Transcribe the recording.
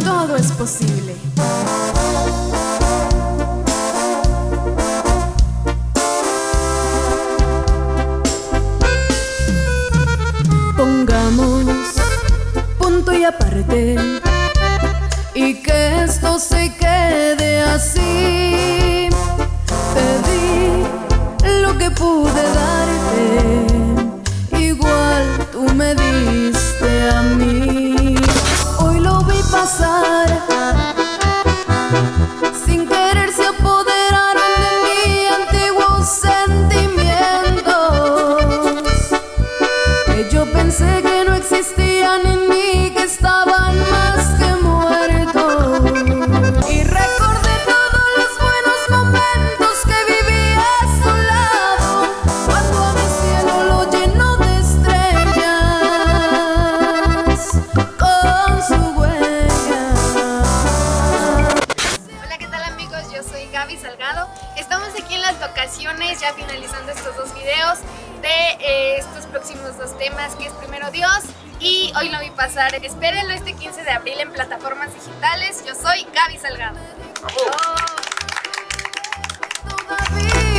todo es posible. Pongamos punto y aparte y que esto se quede así. Te di lo que pude darte, igual tú me diste a mí. Hoy lo vi pasar, sin querer se apoderaron de mí antiguos sentimientos que yo pensé que no existían en mí, que estaban más que muertos. Y recordé todos los buenos momentos que viví a su lado, cuando a mi cielo lo llenó de estrellas con su huella. Hola, ¿qué tal amigos? Yo soy Gaby Salgado. Estamos aquí en las locaciones, ya finalizando estos dos videos de estos próximos dos temas, que es Primero Dios y Hoy lo vi pasar. Espérenlo este 15 de abril en plataformas digitales. Yo soy Gaby Salgado. Todavía